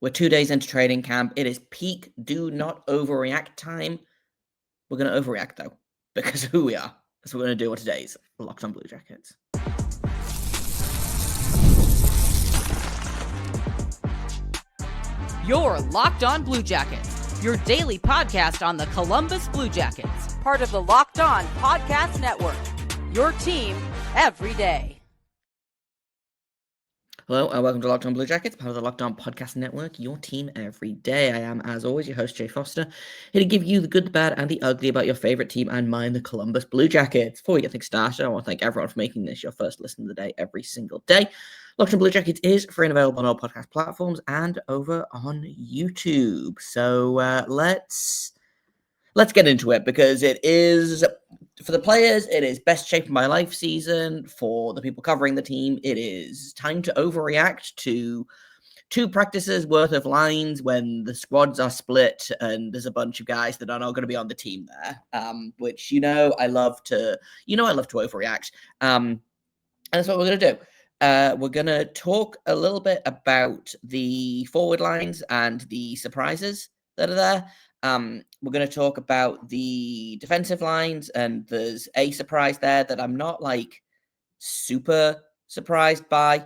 We're 2 days into training camp. It is peak do not overreact time. We're going to overreact, though, because of who we are. That's what we're going to do on today's Locked on Blue Jackets. You're Locked on Blue Jackets, your daily podcast on the Columbus Blue Jackets, part of the Locked on Podcast Network, your team every day. Hello and welcome to Locked on Blue Jackets, part of the Locked on Podcast Network, your team every day. I am, as always, your host, Jay Foster, here to give you the good, the bad, and the ugly about your favorite team and mine, the Columbus Blue Jackets. Before we get things started, I want to thank everyone for making this your first listen of the day every single day. Locked on Blue Jackets is free and available on all podcast platforms and over on YouTube. So let's get into it, because it is, for the players, it is best shape of my life season. For the people covering the team, it is time to overreact to 2 practices worth of lines when the squads are split and there's a bunch of guys that are not going to be on the team there, which, I love to overreact. And that's what we're going to do. We're going to talk a little bit about the forward lines and the surprises that are there. We're going to talk about the defensive lines, and there's a surprise there that I'm not super surprised by,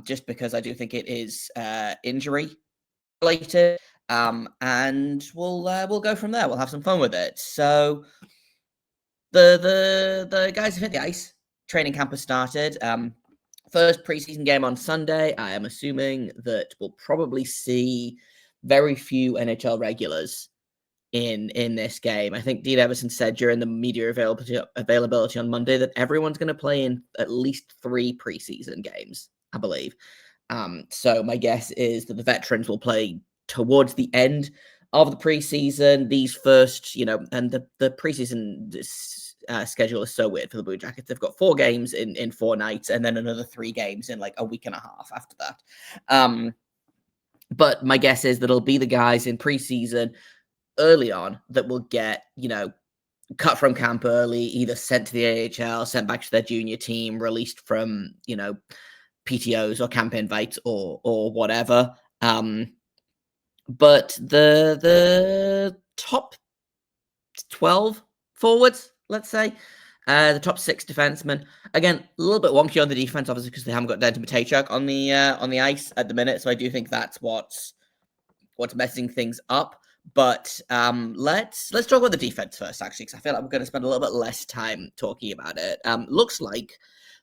just because I do think it is injury related. And we'll go from there. We'll have some fun with it. So the guys have hit the ice. Training camp has started. First preseason game on Sunday. I am assuming that we'll probably see very few NHL regulars in this game. I think Dean Everson said during the media availability on Monday that everyone's going to play in at least 3 preseason games, I believe. So my guess is that the veterans will play towards the end of the preseason. These first, and the preseason schedule is so weird for the Blue Jackets. They've got 4 games in 4 nights, and then another 3 games in a week and a half after that. But my guess is that it'll be the guys in preseason early on that will get, cut from camp early, either sent to the AHL, sent back to their junior team, released from, PTOs or camp invites or whatever. But the top 12 forwards, let's say, the top 6 defensemen, again, a little bit wonky on the defense, obviously, because they haven't got Dmitri Voronkov on the ice at the minute. So I do think that's what's messing things up. But let's talk about the defense first, actually, because I feel like we're going to spend a little bit less time talking about it. Looks like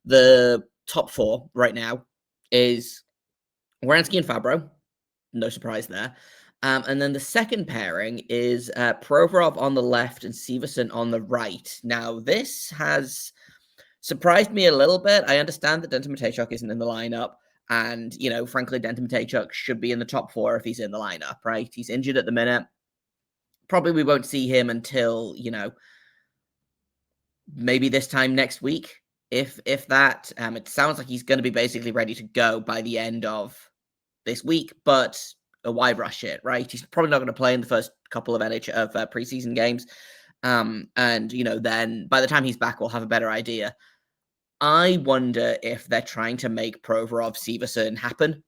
the top 4 right now is Werenski and Fabro. No surprise there. And then the second pairing is Provorov on the left and Severson on the right. Now, this has surprised me a little bit. I understand that Denton Matejchuk isn't in the lineup. And, frankly, Denton Matejchuk should be in the top 4 if he's in the lineup, right? He's injured at the minute. Probably we won't see him until, maybe this time next week, if that. It sounds like he's going to be basically ready to go by the end of this week, but why rush it, right? He's probably not going to play in the first couple of preseason games. And, then by the time he's back, we'll have a better idea. I wonder if they're trying to make Provorov Severson happen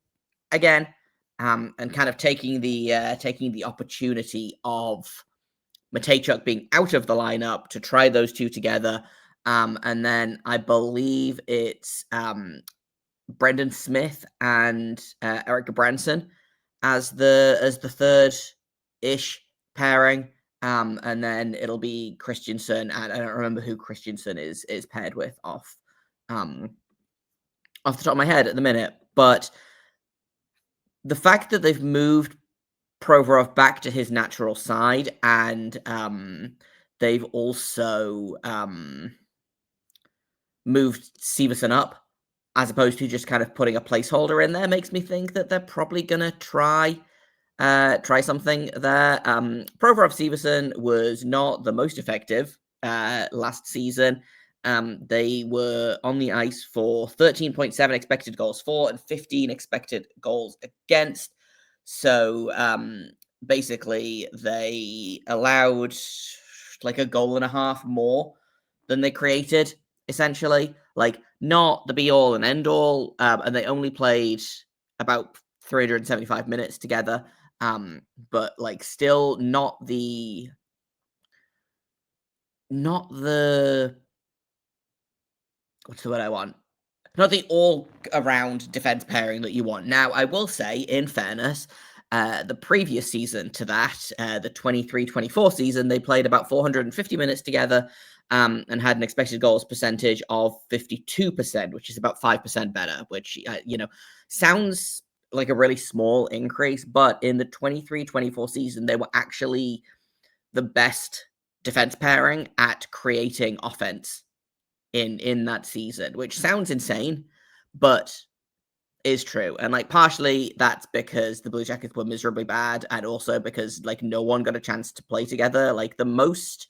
again, and kind of taking the opportunity of Matejchuk being out of the lineup to try those 2 together. And then I believe it's Brendan Smith and Eric Branson as the third-ish pairing. And then it'll be Christensen, and I don't remember who Christensen is paired with off the top of my head at the minute. But the fact that they've moved Provorov back to his natural side, and they've also moved Severson up, as opposed to just kind of putting a placeholder in there, makes me think that they're probably going to try something there. Provorov Severson was not the most effective last season. They were on the ice for 13.7 expected goals for and 15 expected goals against. So basically they allowed a goal and a half more than they created, essentially. Not the be all and end all. And they only played about 375 minutes together. But like still not the what's the word I want? Not the all-around defense pairing that you want. Now, I will say, in fairness, the previous season to that, the 23-24 season, they played about 450 minutes together and had an expected goals percentage of 52%, which is about 5% better, which, sounds like a really small increase. But in the 23-24 season, they were actually the best defense pairing at creating offense in that season, which sounds insane, but is true. And like partially that's because the Blue Jackets were miserably bad, and also because like no one got a chance to play together. Like the most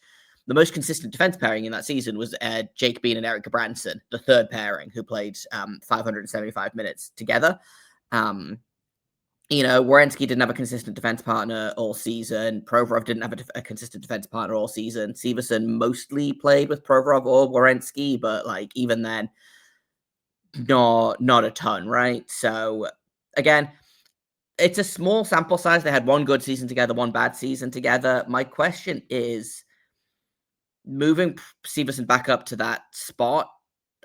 consistent defense pairing in that season was Jake Bean and Eric Gabranson, the third pairing, who played 575 minutes together. Werenski didn't have a consistent defense partner all season. Provorov didn't have a consistent defense partner all season. Severson mostly played with Provorov or Werenski, but like even then, not a ton, right? So again, it's a small sample size. They had one good season together, one bad season together. My question is, moving Severson back up to that spot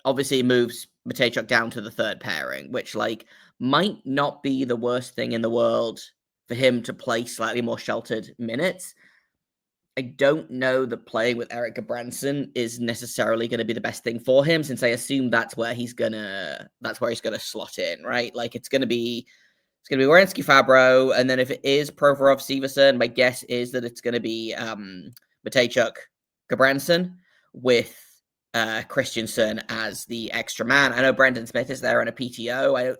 obviously moves Matejchuk down to the third pairing, which like might not be the worst thing in the world for him to play slightly more sheltered minutes. I don't know that playing with Eric Gabranson is necessarily going to be the best thing for him, since I assume that's where he's gonna slot in, right? Like it's gonna be Werenski Fabro, and then if it is Provorov Severson, my guess is that it's gonna be Matejchuk Gabranson with Christensen as the extra man. I know Brendan Smith is there on a PTO.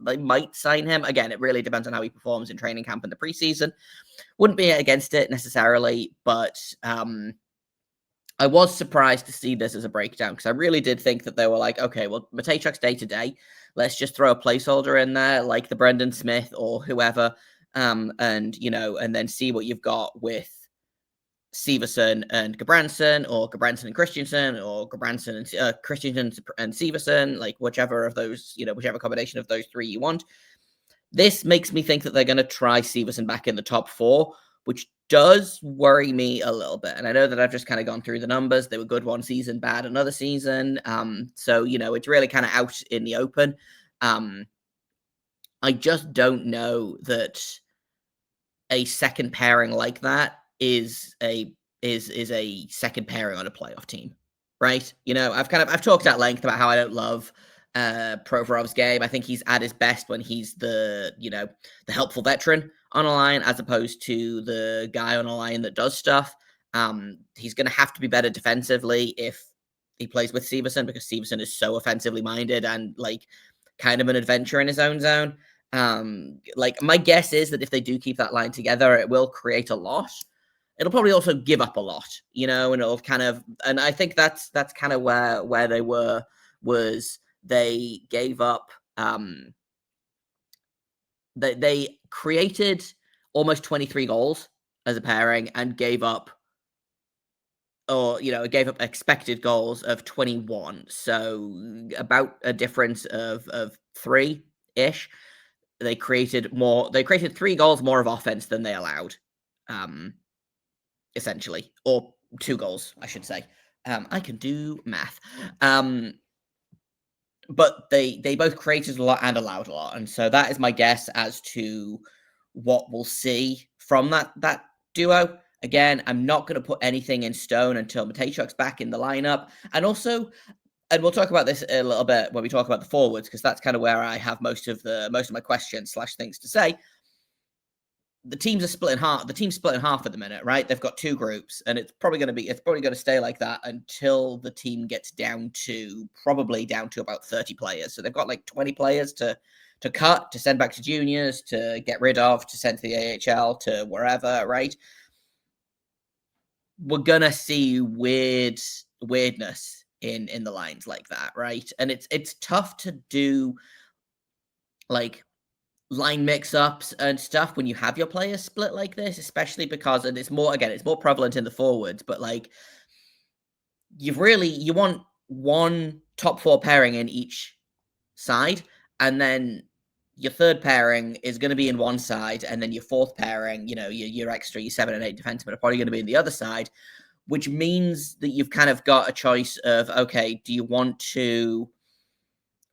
They might sign him. Again, it really depends on how he performs in training camp in the preseason. Wouldn't be against it necessarily, but I was surprised to see this as a breakdown, because I really did think that they were like, okay, well, Matejchuk's day to day. Let's just throw a placeholder in there, like the Brendan Smith or whoever, and then see what you've got with Severson and Gabranson, or Gabranson and Christensen, or Gabranson and Christensen and Severson, like whichever of those, whichever combination of those three you want. This makes me think that they're going to try Severson back in the top four, which does worry me a little bit. And I know that I've just kind of gone through the numbers. They were good one season, bad another season. So, it's really kind of out in the open. I just don't know that a second pairing like that is a second pairing on a playoff team, right? I've talked at length about how I don't love Provorov's game. I think he's at his best when he's the helpful veteran on a line, as opposed to the guy on a line that does stuff. He's going to have to be better defensively if he plays with Severson, because Severson is so offensively minded and like kind of an adventurer in his own zone. Like my guess is that if they do keep that line together, it will create a lot. It'll probably also give up a lot, and it'll and I think that's kind of where they were, was they gave up, they created almost 23 goals as a pairing and gave up expected goals of 21. So about a difference of 3-ish. They created 3 goals more of offense than they allowed, essentially, or 2 goals, I should say. I can do math. But they both created a lot and allowed a lot. And so that is my guess as to what we'll see from that duo. Again, I'm not going to put anything in stone until Matejchuk's back in the lineup. And we'll talk about this a little bit when we talk about the forwards, because that's kind of where I have most of my questions / things to say. The teams split in half at the minute, right? They've got 2 groups, and it's probably going to stay like that until the team gets down to about 30 players. So they've got like 20 players to cut, to send back to juniors, to get rid of, to send to the AHL, to wherever, right? We're gonna see weirdness in the lines like that, right? And it's tough to do like line mix-ups and stuff when you have your players split like this, especially because, and it's more prevalent in the forwards, but like you want one top 4 pairing in each side, and then your third pairing is going to be in one side, and then your fourth pairing, your extra, your 7 and 8 defensemen are probably going to be in the other side, which means that you've kind of got a choice of, okay, do you want to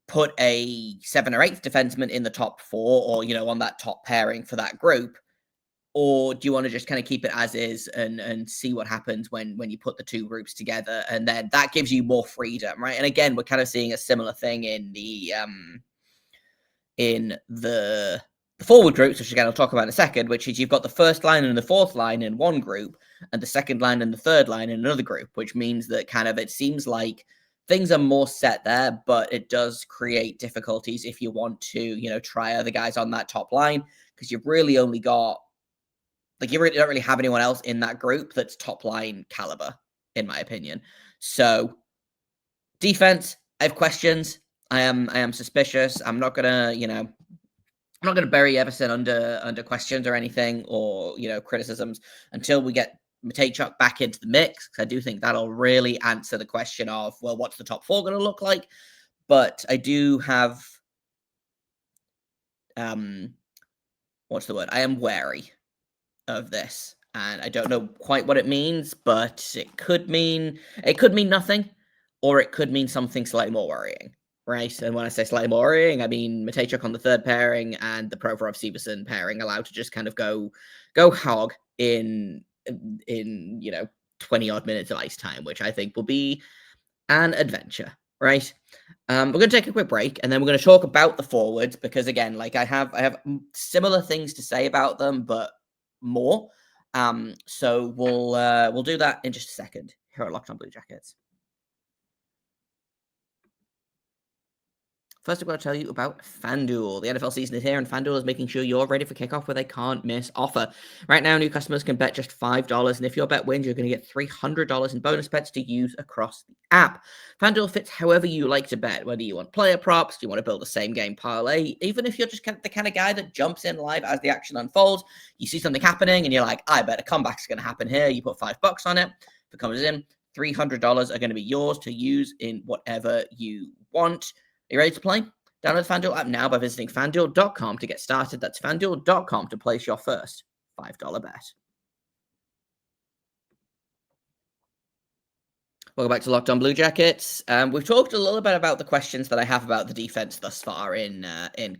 put a 7 or 8th defenseman in the top 4 or, on that top pairing for that group? Or do you want to just kind of keep it as is and see what happens when you put the two groups together? And then that gives you more freedom, right? And again, we're kind of seeing a similar thing in the forward groups, which again I'll talk about in a second, which is you've got the first line and the fourth line in one group and the second line and the third line in another group, which means that kind of it seems like things are more set there, but it does create difficulties if you want to, try other guys on that top line, because you've really only got, you really don't really have anyone else in that group that's top line caliber, in my opinion. So defense, I have questions. I am suspicious. I'm not gonna bury Everson under questions or anything, or criticisms until we get Matejchuk back into the mix, because I do think that'll really answer the question of, well, what's the top 4 going to look like? But I do have what's the word? I am wary of this, and I don't know quite what it means, but it could mean nothing, or it could mean something slightly more worrying, right? And when I say slightly more worrying, I mean Matejchuk on the third pairing and the Provorov-Severson pairing allowed to just kind of go hog in 20 odd minutes of ice time, which I think will be an adventure, right? We're going to take a quick break, and then we're going to talk about the forwards, because again, I have similar things to say about them, but more. So we'll do that in just a second here at Locked On Blue Jackets. First, I've got to tell you about FanDuel. The NFL season is here, and FanDuel is making sure you're ready for kickoff with a can't-miss offer. Right now, new customers can bet just $5, and if your bet wins, you're going to get $300 in bonus bets to use across the app. FanDuel fits however you like to bet, whether you want player props, you want to build a same-game parlay, even if you're just the kind of guy that jumps in live as the action unfolds. You see something happening, and you're like, I bet a comeback's going to happen here. You put $5 on it. If it comes in, $300 are going to be yours to use in whatever you want. Are you ready to play? Download the FanDuel app now by visiting FanDuel.com to get started. That's FanDuel.com to place your first $5 bet. Welcome back to Locked On Blue Jackets. We've talked a little bit about the questions that I have about the defense thus far in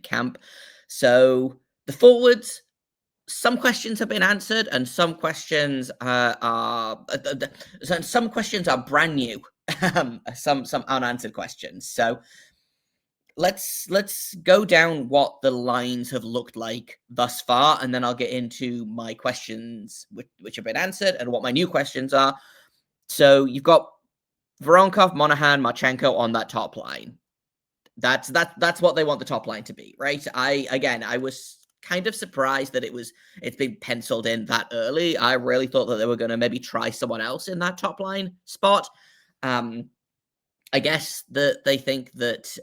camp. So the forwards, some questions have been answered, and some questions are brand new. Some unanswered questions. So let's go down what the lines have looked like thus far, and then I'll get into my questions which have been answered and what my new questions are. So you've got Voronkov, Monahan, Marchenko on that top line. That's what they want the top line to be, right? I was kind of surprised that it's been penciled in that early. I really thought that they were going to maybe try someone else in that top line spot. I guess that they think that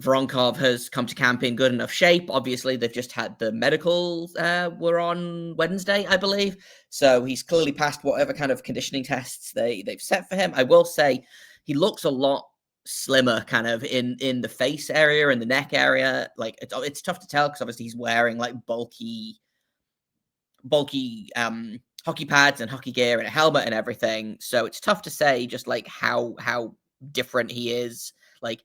Voronkov has come to camp in good enough shape. Obviously, they've just had the medicals were on Wednesday, I believe. So he's clearly passed whatever kind of conditioning tests they've set for him. I will say he looks a lot slimmer kind of in the face area and the neck area. Like it's tough to tell because obviously he's wearing like bulky hockey pads and hockey gear and a helmet and everything. So it's tough to say just like how different he is like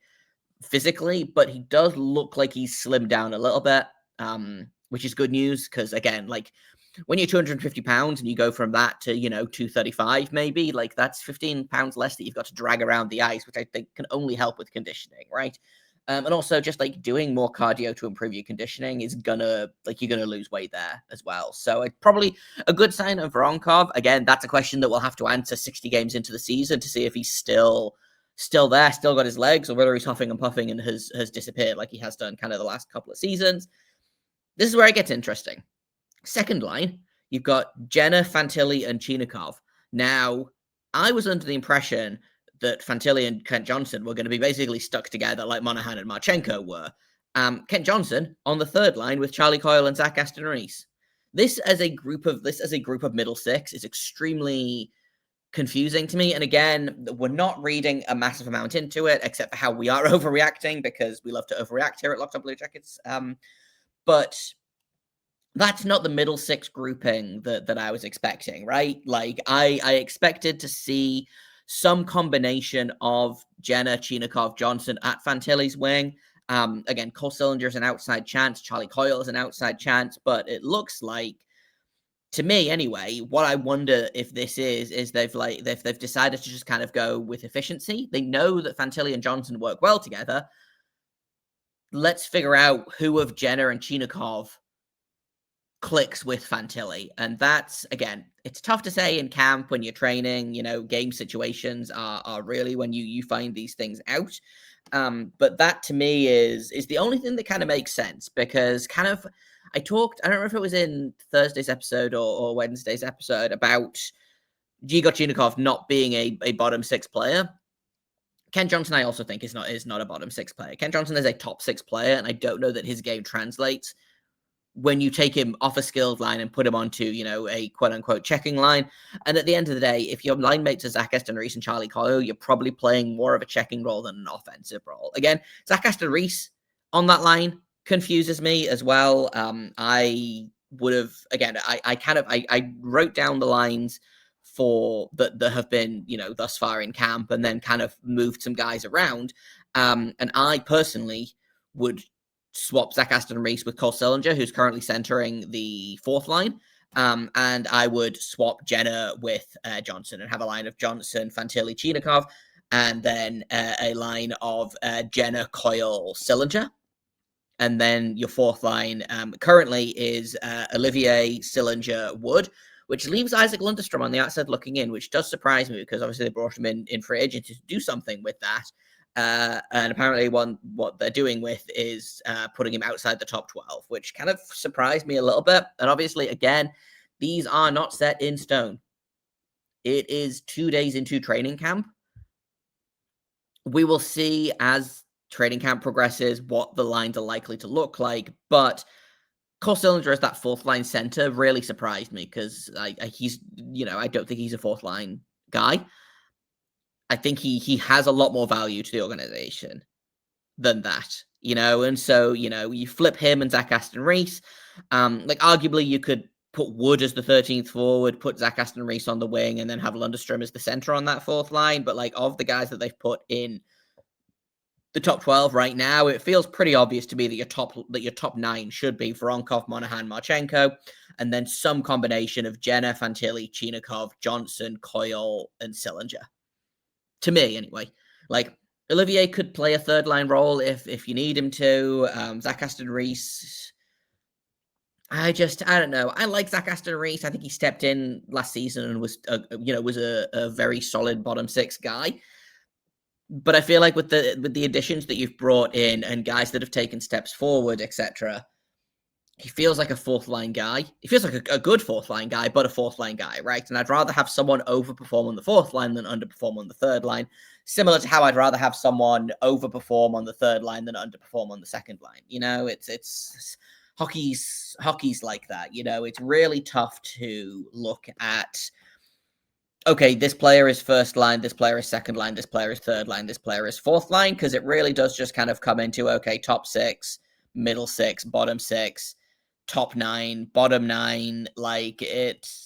physically, but he does look like he's slimmed down a little bit, which is good news because again, like when you're 250 pounds and you go from that to 235 maybe, like that's 15 pounds less that you've got to drag around the ice, which I think can only help with conditioning, right? And also just like doing more cardio to improve your conditioning is you're gonna lose weight there as well. So it's probably a good sign of Voronkov. Again, that's a question that we'll have to answer 60 games into the season to see if he's still there, still got his legs, or whether he's huffing and puffing and has disappeared like he has done kind of the last couple of seasons. This is where it gets interesting. Second line, you've got Jenner, Fantilli, and Chinikov. Now, I was under the impression that Fantilli and Kent Johnson were going to be basically stuck together like Monahan and Marchenko were. Kent Johnson on the third line with Charlie Coyle and Zach Aston Reese. This as a group of middle six is extremely confusing to me. And again, we're not reading a massive amount into it, except for how we are overreacting, because we love to overreact here at Locked On Blue Jackets. But that's not the middle six grouping that I was expecting, right? Like, I expected to see some combination of Jenner, Chinakhov, Johnson at Fantilli's wing. Again, Cole Sillinger's an outside chance, Charlie Coyle is an outside chance, but it looks like, to me anyway, what I wonder if this is they've decided to just kind of go with efficiency. They know that Fantilli and Johnson work well together. Let's figure out who of Jenner and Chinakhov clicks with Fantilli. And that's, again, it's tough to say in camp when you're training. Game situations are really when you find these things out. But that to me is the only thing that kind of makes sense, because I don't know if it was in Thursday's episode or Wednesday's episode, about Igor Chinakhov not being a bottom six player. Ken Johnson, I also think, is not a bottom six player. Ken Johnson is a top six player, and I don't know that his game translates when you take him off a skilled line and put him onto, a quote-unquote checking line. And at the end of the day, if your line mates are Zach Aston, Reese, and Charlie Coyle, you're probably playing more of a checking role than an offensive role. Again, Zach Aston, Reese on that line confuses me as well. I would have, again, I wrote down the lines for that have been, thus far in camp, and then kind of moved some guys around. And I personally would swap Zach Aston Reese with Cole Sillinger, who's currently centering the fourth line. And I would swap Jenner with Johnson and have a line of Johnson, Fantilli, Chinakhov, and then a line of Jenner, Coyle, Sillinger. And then your fourth line currently is Olivier, Sillinger, Wood, which leaves Isaac Lundestrom on the outside looking in, which does surprise me, because obviously they brought him in free agency to do something with that. And apparently what they're doing with is putting him outside the top 12, which kind of surprised me a little bit. And obviously, again, these are not set in stone. It is 2 days into training camp. We will see as training camp progresses what the lines are likely to look like. But Cole Sillinger as that fourth line center really surprised me, because he's, I don't think he's a fourth line guy. I think he has a lot more value to the organization than that, and so, you flip him and Zach Aston Reese. Arguably you could put Wood as the 13th forward, put Zach Aston Reese on the wing, and then have Lundestrom as the center on that fourth line. But of the guys that they've put in the top 12 right now, it feels pretty obvious to me that your top 9 should be Voronkov, Monahan, Marchenko, and then some combination of Jenner, Fantilli, Chinakhov, Johnson, Coyle, and Sillinger. To me, anyway. Olivier could play a third line role if you need him to. Zach Aston Reese, I don't know. I like Zach Aston Reese. I think he stepped in last season and was a very solid bottom six guy. But I feel like with the additions that you've brought in and guys that have taken steps forward, etc., he feels like a fourth line guy. He feels like a good fourth line guy, but a fourth line guy, right? And I'd rather have someone overperform on the fourth line than underperform on the third line. Similar to how I'd rather have someone overperform on the third line than underperform on the second line. It's hockey's like that. It's really tough to look at, okay, this player is first line, this player is second line, this player is third line, this player is fourth line, because it really does just kind of come into, okay, top 6, middle 6, bottom 6, top 9, bottom 9.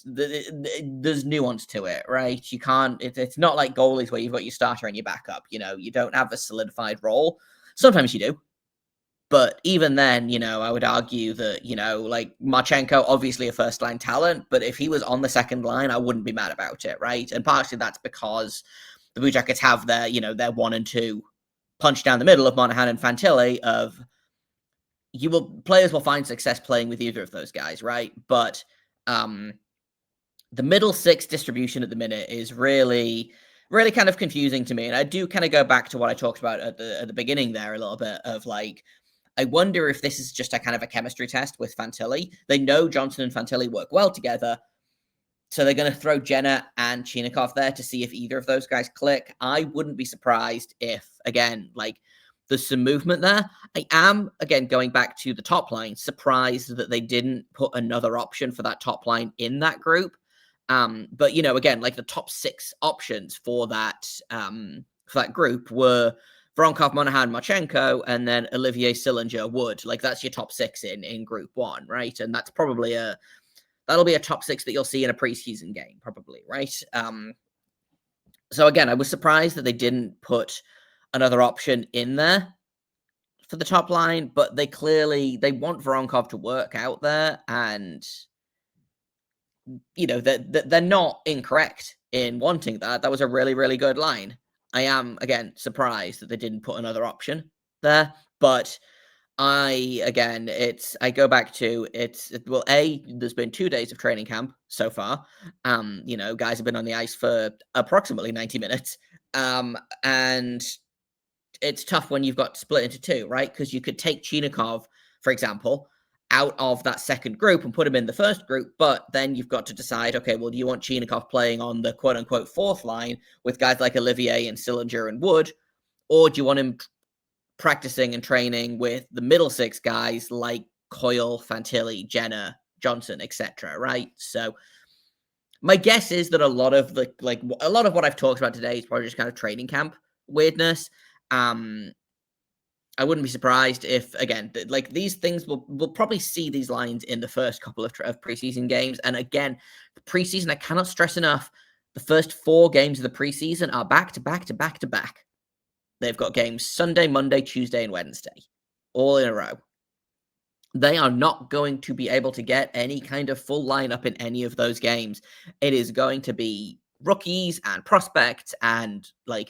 There's nuance to it, right? You can't, it's not like goalies where you've got your starter and your backup. You don't have a solidified role. Sometimes you do. But even then, I would argue that, Marchenko, obviously a first line talent, but if he was on the second line, I wouldn't be mad about it, right? And partially that's because the Blue Jackets have their 1 and 2 punch down the middle of Monahan and Fantilli of, players will find success playing with either of those guys, right? But the middle 6 distribution at the minute is really, really kind of confusing to me. And I do kind of go back to what I talked about at the beginning there a little bit of I wonder if this is just a kind of a chemistry test with Fantilli. They know Johnson and Fantilli work well together, so they're going to throw Jenner and Chinakhov there to see if either of those guys click. I wouldn't be surprised if, again, there's some movement there. I am, again, going back to the top line, surprised that they didn't put another option for that top line in that group. But, again, like the top 6 options for that group were Voronkov, Monahan, Marchenko, and then Olivier, Sillinger, Wood. Like that's your top 6 in Group 1, right? And that's probably that'll be a top 6 that you'll see in a preseason game, probably, right? So again, I was surprised that they didn't put another option in there for the top line, but they want Voronkov to work out there, and they're not incorrect in wanting that. That was a really, really good line. I am, again, surprised that they didn't put another option there, but I go back to there's been 2 days of training camp so far. Guys have been on the ice for approximately 90 minutes. And it's tough when you've got split into 2, right? Because you could take Chinikov, for example, out of that second group and put him in the first group, but then you've got to decide, okay, well, do you want Chinikov playing on the quote-unquote 4th line with guys like Olivier and Sillinger and Wood, or do you want him practicing and training with the middle 6 guys like Coyle, Fantilli, Jenner, Johnson, etc., right? So my guess is that a lot of what I've talked about today is probably just kind of training camp weirdness. I wouldn't be surprised if, again, like these things we'll probably see these lines in the first couple of preseason games. And again, the preseason, I cannot stress enough, the first 4 games of the preseason are back to back to back to back. They've got games Sunday, Monday, Tuesday, and Wednesday, all in a row. They are not going to be able to get any kind of full lineup in any of those games. It is going to be rookies and prospects, and I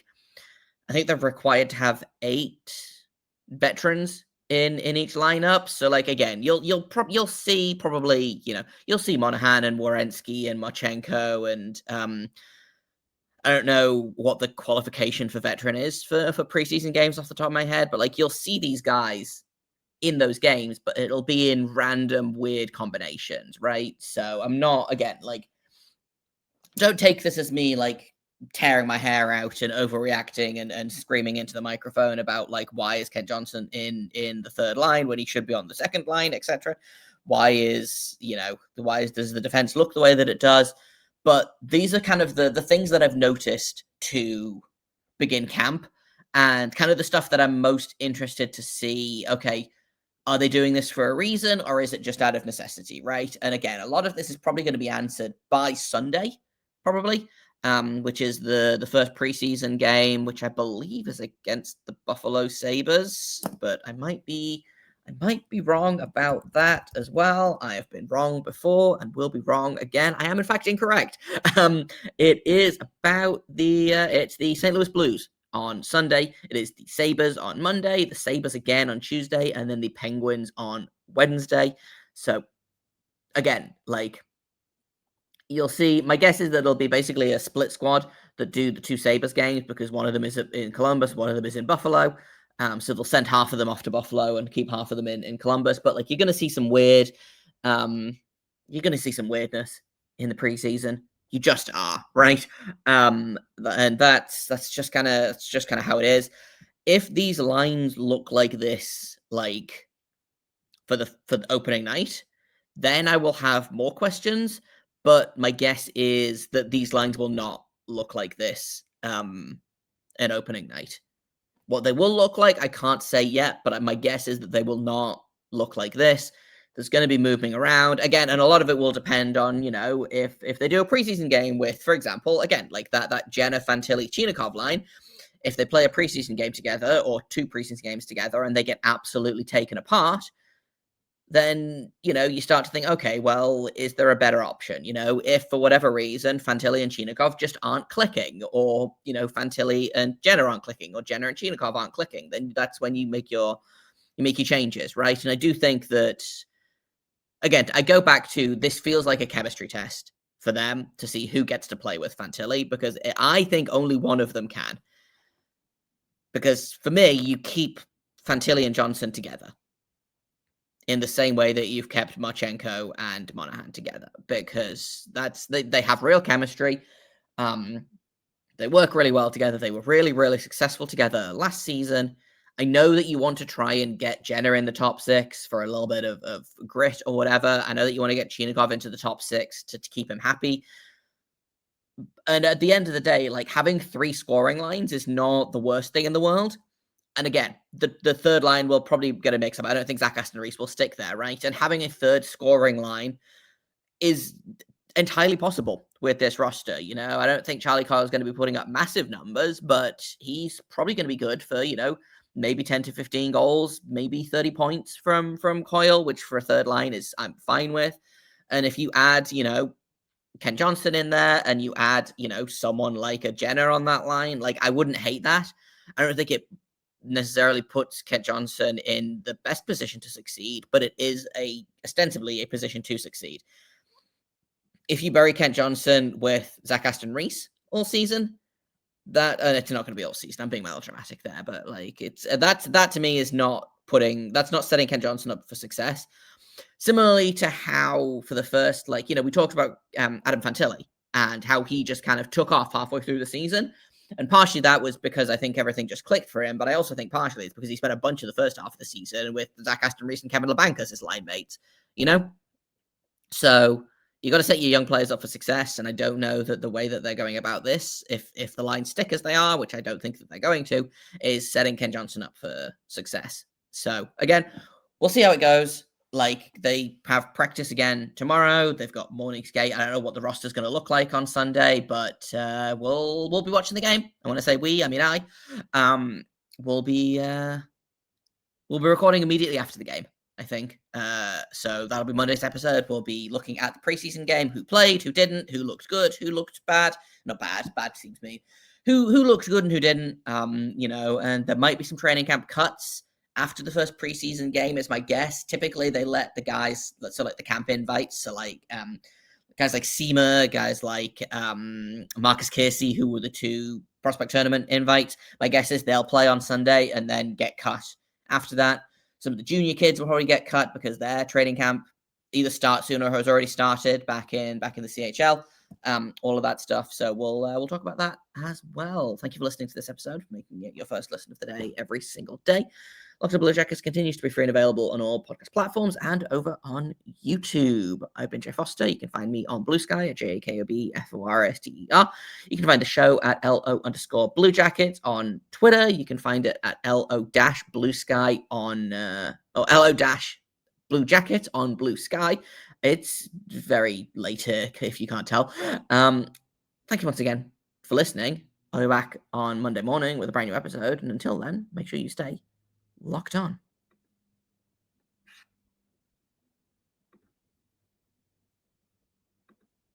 think they're required to have 8 veterans in each lineup. So again, you'll see probably you'll see Monahan and Werenski and Marchenko and I don't know what the qualification for veteran is for preseason games off the top of my head, but you'll see these guys in those games, but it'll be in random weird combinations, right? So I'm not, again, don't take this as me tearing my hair out and overreacting and screaming into the microphone about why is Kent Johnson in the 3rd line when he should be on the 2nd line, etc. Why does the defense look the way that it does? But these are kind of the things that I've noticed to begin camp, and kind of the stuff that I'm most interested to see. Okay, are they doing this for a reason, or is it just out of necessity, right? And again, a lot of this is probably going to be answered by Sunday, probably, which is the first preseason game, which I believe is against the Buffalo Sabres, but I might be wrong about that as well. I have been wrong before and will be wrong again. I am in fact incorrect. It is about it's the St. Louis Blues on Sunday. It is the Sabres on Monday, the Sabres again on Tuesday, and then the Penguins on Wednesday. So again, you'll see, my guess is that it'll be basically a split squad that do the 2 Sabres games, because one of them is in Columbus, one of them is in Buffalo. So they'll send half of them off to Buffalo and keep half of them in Columbus. But you're going to see some weirdness in the preseason. You just are, right? And that's just kind of how it is. If these lines look like this, for the opening night, then I will have more questions. But my guess is that these lines will not look like this in opening night. What they will look like, I can't say yet, but my guess is that they will not look like this. There's going to be moving around again, and a lot of it will depend on, if they do a preseason game with, for example, again, that Jenner, Fantilli, Chinikov line. If they play a preseason game together or 2 preseason games together and they get absolutely taken apart, then, you start to think, okay, well, is there a better option? If for whatever reason, Fantilli and Chinikov just aren't clicking, or, Fantilli and Jenner aren't clicking, or Jenner and Chinikov aren't clicking, then that's when you make your changes, right? And I do think that, again, I go back to, this feels like a chemistry test for them to see who gets to play with Fantilli, because I think only one of them can. Because for me, you keep Fantilli and Johnson together in the same way that you've kept Marchenko and Monahan together, because they have real chemistry. They work really well together. They were really, really successful together last season. I know that you want to try and get Jenner in the top 6 for a little bit of grit or whatever. I know that you want to get Chinikov into the top 6 to keep him happy. And at the end of the day, like, having 3 scoring lines is not the worst thing in the world. And again, the third line will probably get a mix-up. I don't think Zach Aston Reese will stick there, right? And having a third scoring line is entirely possible with this roster. You know, I don't think Charlie Coyle is going to be putting up massive numbers, but he's probably going to be good for, you know, maybe 10 to 15 goals, maybe 30 points from Coyle, which for a third line is I'm fine with. And if you add, you know, Ken Johnson in there and you add, you know, someone like a Jenner on that line, like I wouldn't hate that. I don't think it necessarily puts Kent Johnson in the best position to succeed, but it is ostensibly a position to succeed. If you bury Kent Johnson with Zach Aston Reese all season, that it's not going to be all season. I'm being melodramatic there, but like it's that to me is not setting Kent Johnson up for success. Similarly to how for the first, like, you know, we talked about Adam Fantilli and how he just kind of took off halfway through the season. And partially that was because I think everything just clicked for him. But I also think partially it's because he spent a bunch of the first half of the season with Zach Aston Reese and Kevin LeBanc as his line mates, you know? So you got to set your young players up for success. And I don't know that the way that they're going about this, if the lines stick as they are, which I don't think that they're going to, is setting Ken Johnson up for success. So again, we'll see how it goes. Like, they have practice again tomorrow. They've got morning skate. I don't know what the roster's going to look like on Sunday, but we'll be watching the game. I want to say we, I mean I. We'll be recording immediately after the game, I think. So that'll be Monday's episode. We'll be looking at the preseason game, who played, who didn't, who looked good, who looked bad. Not bad. Bad seems mean. Who looked good and who didn't. You know, and there might be some training camp cuts after the first preseason game is my guess. Typically, they let the guys, so like the camp invites, so like guys like Seamer, guys like Marcus Casey, who were the 2 prospect tournament invites. My guess is they'll play on Sunday and then get cut after that. Some of the junior kids will probably get cut because their training camp either starts soon or has already started back in the CHL. All of that stuff. So we'll talk about that as well. Thank you for listening to this episode, making it your first listen of the day every single day. Locked On Blue Jackets continues to be free and available on all podcast platforms and over on YouTube. I've been Jay Foster. You can find me on Blue Sky at JAKOBFORSTER. You can find the show at LO_Blue Jackets on Twitter. You can find it at LO-Blue Sky on LO-Blue Jacket on Blue Sky. It's very late here, if you can't tell. Thank you once again for listening. I'll be back on Monday morning with a brand new episode. And until then, make sure you stay locked on.